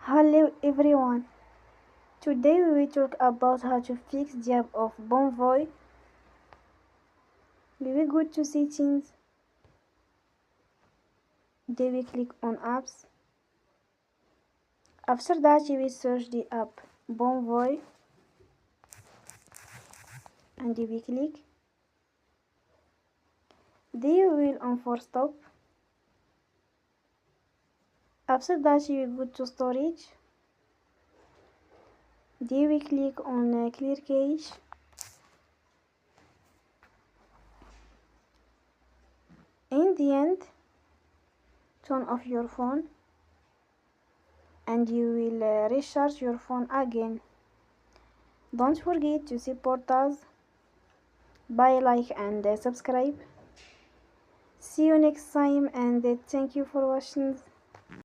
Hello everyone. Today we will talk about how to fix the app of Bonvoy. We will go to settings. Then we click on apps. After that you will search the app Bonvoy and you will click. Then you will on for stop. After that you will go to storage. Then we click on clear cache. In the end, turn off your phone and you will recharge your phone again. Don't forget to support us by like and subscribe. See you next time and thank you for watching.